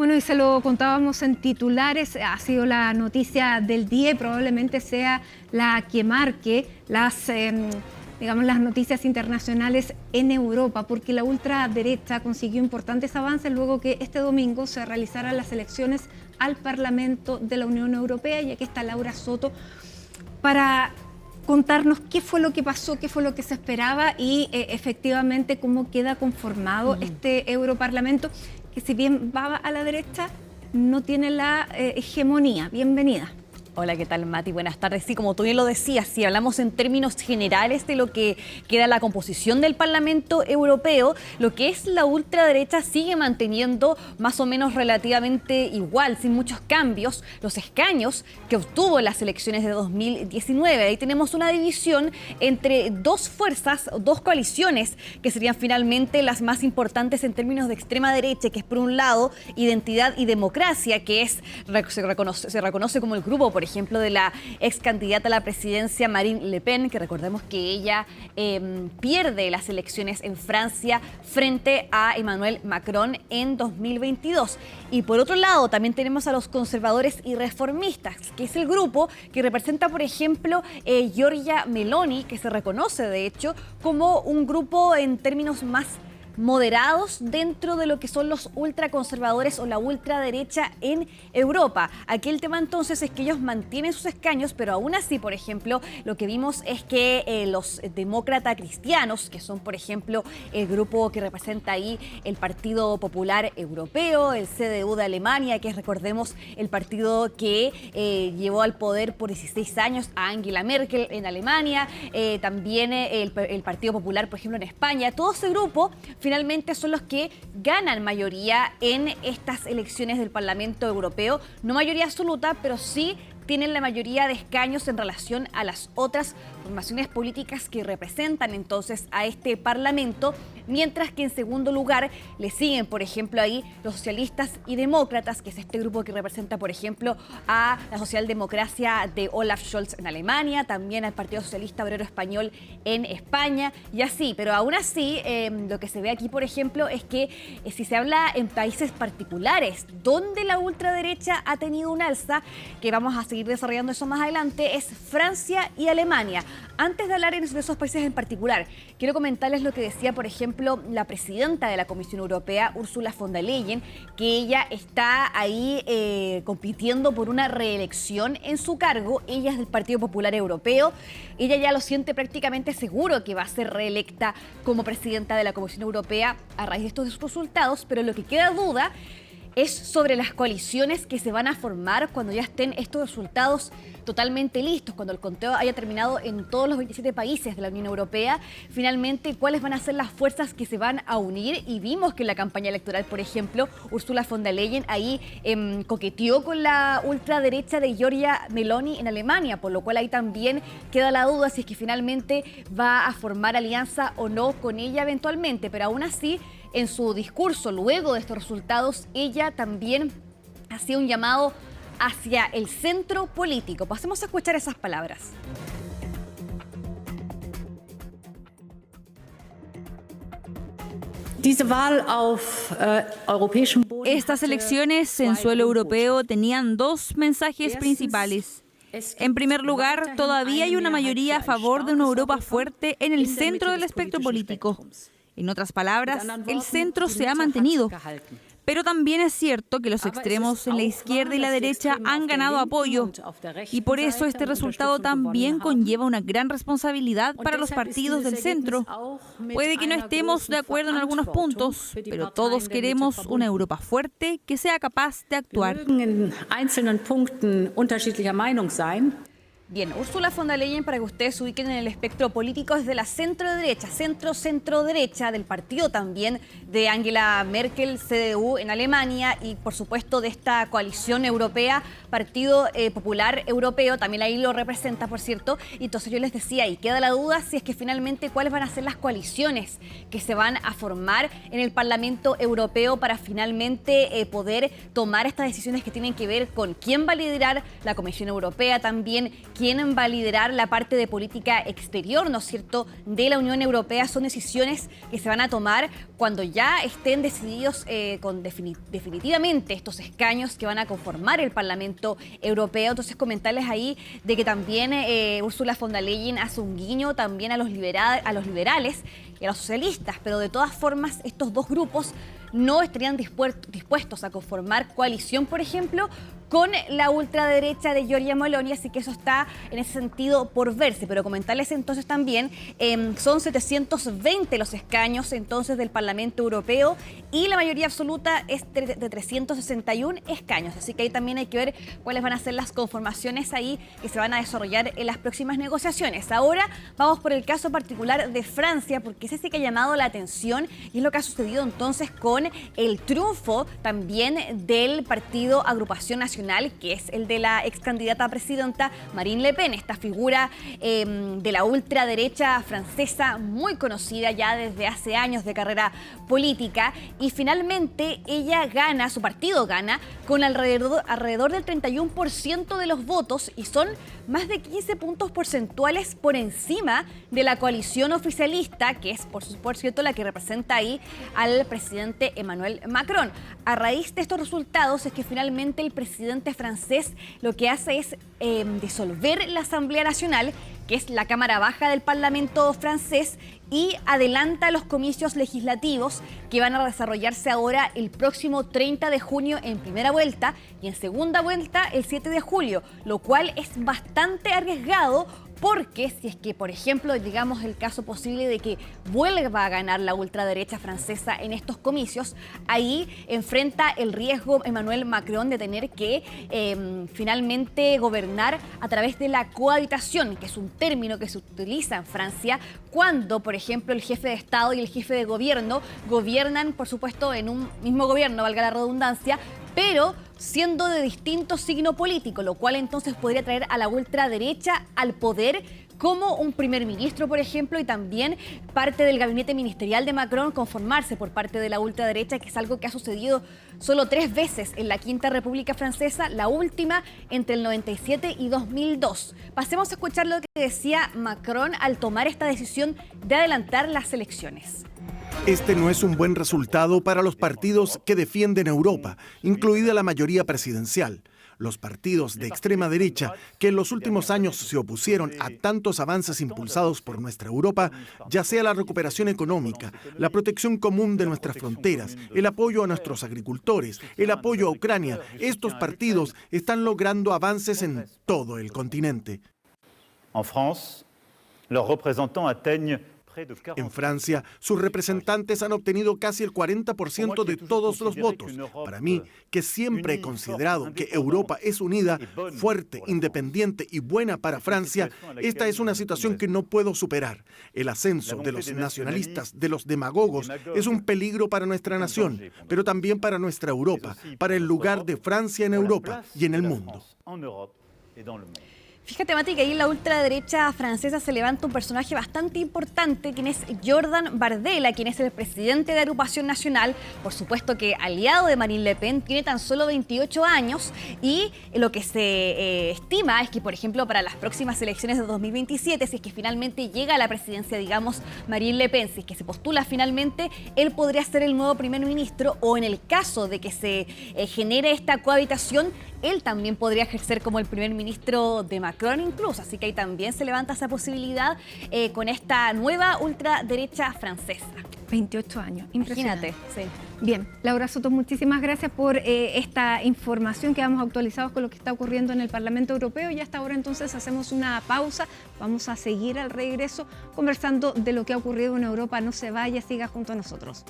Bueno, y se lo contábamos en titulares, ha sido la noticia del día y probablemente sea la que marque las noticias internacionales en Europa, porque la ultraderecha consiguió importantes avances luego que este domingo se realizaran las elecciones al Parlamento de la Unión Europea. Y aquí está Laura Soto para contarnos qué fue lo que pasó, qué fue lo que se esperaba y efectivamente cómo queda conformado este Europarlamento, que si bien va a la derecha, no tiene la hegemonía. Bienvenida. Hola, ¿qué tal, Mati? Buenas tardes. Sí, como tú bien lo decías, si hablamos en términos generales de lo que queda la composición del Parlamento Europeo, lo que es la ultraderecha sigue manteniendo más o menos relativamente igual, sin muchos cambios, los escaños que obtuvo en las elecciones de 2019. Ahí tenemos una división entre dos fuerzas, dos coaliciones, que serían finalmente las más importantes en términos de extrema derecha, que es por un lado Identidad y Democracia, que se reconoce como el grupo, por ejemplo, de la ex candidata a la presidencia Marine Le Pen, que recordemos que ella pierde las elecciones en Francia frente a Emmanuel Macron en 2022. Y por otro lado, también tenemos a los conservadores y reformistas, que es el grupo que representa, por ejemplo, Giorgia Meloni, que se reconoce, de hecho, como un grupo en términos más moderados dentro de lo que son los ultraconservadores o la ultraderecha en Europa. Aquí el tema entonces es que ellos mantienen sus escaños, pero aún así, por ejemplo, lo que vimos es que los demócratas cristianos, que son, por ejemplo, el grupo que representa ahí el Partido Popular Europeo, el CDU de Alemania, que es, recordemos, el partido que llevó al poder por 16 años a Angela Merkel en Alemania, también el Partido Popular, por ejemplo, en España. Todo ese grupo finalmente son los que ganan mayoría en estas elecciones del Parlamento Europeo. No mayoría absoluta, pero sí tienen la mayoría de escaños en relación a las otras formaciones políticas que representan entonces a este Parlamento, mientras que en segundo lugar le siguen, por ejemplo, ahí los socialistas y demócratas, que es este grupo que representa, por ejemplo, a la socialdemocracia de Olaf Scholz en Alemania, también al Partido Socialista Obrero Español en España y así. Pero aún así, lo que se ve aquí, por ejemplo, es que si se habla en países particulares donde la ultraderecha ha tenido un alza, que vamos a seguir desarrollando eso más adelante, es Francia y Alemania. Antes de hablar de esos países en particular, quiero comentarles lo que decía, por ejemplo, la presidenta de la Comisión Europea, Ursula von der Leyen, que ella está ahí compitiendo por una reelección en su cargo. Ella es del Partido Popular Europeo. Ella ya lo siente prácticamente seguro que va a ser reelecta como presidenta de la Comisión Europea a raíz de estos resultados, pero lo que queda duda es sobre las coaliciones que se van a formar cuando ya estén estos resultados totalmente listos, cuando el conteo haya terminado en todos los 27 países de la Unión Europea. Finalmente, ¿cuáles van a ser las fuerzas que se van a unir? Y vimos que en la campaña electoral, por ejemplo, Ursula von der Leyen ahí coqueteó con la ultraderecha de Giorgia Meloni en Alemania, por lo cual ahí también queda la duda si es que finalmente va a formar alianza o no con ella eventualmente. Pero aún así, en su discurso luego de estos resultados, ella también hacía un llamado hacia el centro político. Pasemos a escuchar esas palabras. Estas elecciones en suelo europeo tenían dos mensajes principales. En primer lugar, todavía hay una mayoría a favor de una Europa fuerte en el centro del espectro político. En otras palabras, el centro se ha mantenido. Pero también es cierto que los extremos en la izquierda y la derecha han ganado apoyo. Y por eso este resultado también conlleva una gran responsabilidad para los partidos del centro. Puede que no estemos de acuerdo en algunos puntos, pero todos queremos una Europa fuerte que sea capaz de actuar. Bien, Ursula von der Leyen, para que ustedes se ubiquen en el espectro político, es de la centro-derecha, centro-centro-derecha, del partido también de Angela Merkel, CDU en Alemania, y por supuesto de esta coalición europea, Partido Popular Europeo, también ahí lo representa, por cierto. Y entonces yo les decía, y queda la duda si es que finalmente cuáles van a ser las coaliciones que se van a formar en el Parlamento Europeo para finalmente poder tomar estas decisiones que tienen que ver con quién va a liderar la Comisión Europea, también quién va a liderar la parte de política exterior, ¿no es cierto?, de la Unión Europea. Son decisiones que se van a tomar cuando ya estén decididos definitivamente estos escaños que van a conformar el Parlamento Europeo. Entonces, comentarles ahí de que también Ursula von der Leyen hace un guiño también a los liberales y a los socialistas, pero de todas formas estos dos grupos no estarían dispuestos a conformar coalición, por ejemplo, con la ultraderecha de Giorgia Meloni, así que eso está en ese sentido por verse. Pero comentarles entonces también, son 720 los escaños entonces del Parlamento Europeo y la mayoría absoluta es de 361 escaños, así que ahí también hay que ver cuáles van a ser las conformaciones ahí que se van a desarrollar en las próximas negociaciones. Ahora vamos por el caso particular de Francia, porque ese sí que ha llamado la atención y es lo que ha sucedido entonces con el triunfo también del partido Agrupación Nacional, que es el de la ex candidata a presidenta Marine Le Pen, esta figura de la ultraderecha francesa muy conocida ya desde hace años de carrera política, y finalmente ella gana, su partido gana con alrededor del 31% de los votos y son más de 15 puntos porcentuales por encima de la coalición oficialista, que es por cierto la que representa ahí al presidente Emmanuel Macron. A raíz de estos resultados es que finalmente el presidente francés lo que hace es disolver la Asamblea Nacional, que es la Cámara Baja del Parlamento francés, y adelanta los comicios legislativos que van a desarrollarse ahora el próximo 30 de junio en primera vuelta y en segunda vuelta el 7 de julio, lo cual es bastante arriesgado porque si es que, por ejemplo, digamos el caso posible de que vuelva a ganar la ultraderecha francesa en estos comicios, ahí enfrenta el riesgo Emmanuel Macron de tener que finalmente gobernar a través de la cohabitación, que es un término que se utiliza en Francia cuando, por ejemplo, el jefe de Estado y el jefe de gobierno gobiernan, por supuesto, en un mismo gobierno, valga la redundancia, pero siendo de distinto signo político, lo cual entonces podría traer a la ultraderecha al poder como un primer ministro, por ejemplo, y también parte del gabinete ministerial de Macron conformarse por parte de la ultraderecha, que es algo que ha sucedido solo 3 veces en la Quinta República Francesa, la última entre el 97 y 2002. Pasemos a escuchar lo que decía Macron al tomar esta decisión de adelantar las elecciones. Este no es un buen resultado para los partidos que defienden Europa, incluida la mayoría presidencial. Los partidos de extrema derecha, que en los últimos años se opusieron a tantos avances impulsados por nuestra Europa, ya sea la recuperación económica, la protección común de nuestras fronteras, el apoyo a nuestros agricultores, el apoyo a Ucrania, estos partidos están logrando avances en todo el continente. En France, los representantes atteignent. En Francia, sus representantes han obtenido casi el 40% de todos los votos. Para mí, que siempre he considerado que Europa es unida, fuerte, independiente y buena para Francia, esta es una situación que no puedo superar. El ascenso de los nacionalistas, de los demagogos, es un peligro para nuestra nación, pero también para nuestra Europa, para el lugar de Francia en Europa y en el mundo. Fíjate, Mati, que ahí en la ultraderecha francesa se levanta un personaje bastante importante, quien es Jordan Bardella, quien es el presidente de Agrupación Nacional, por supuesto que aliado de Marine Le Pen, tiene tan solo 28 años y lo que se estima es que, por ejemplo, para las próximas elecciones de 2027, si es que finalmente llega a la presidencia, digamos, Marine Le Pen, si es que se postula finalmente, él podría ser el nuevo primer ministro, o en el caso de que se genere esta cohabitación, él también podría ejercer como el primer ministro de Macron incluso. Así que ahí también se levanta esa posibilidad con esta nueva ultraderecha francesa. 28 años, impresionante. Imagínate, sí. Bien, Laura Soto, muchísimas gracias por esta información que vamos actualizados con lo que está ocurriendo en el Parlamento Europeo. Y hasta ahora entonces hacemos una pausa. Vamos a seguir al regreso conversando de lo que ha ocurrido en Europa. No se vaya, siga junto a nosotros.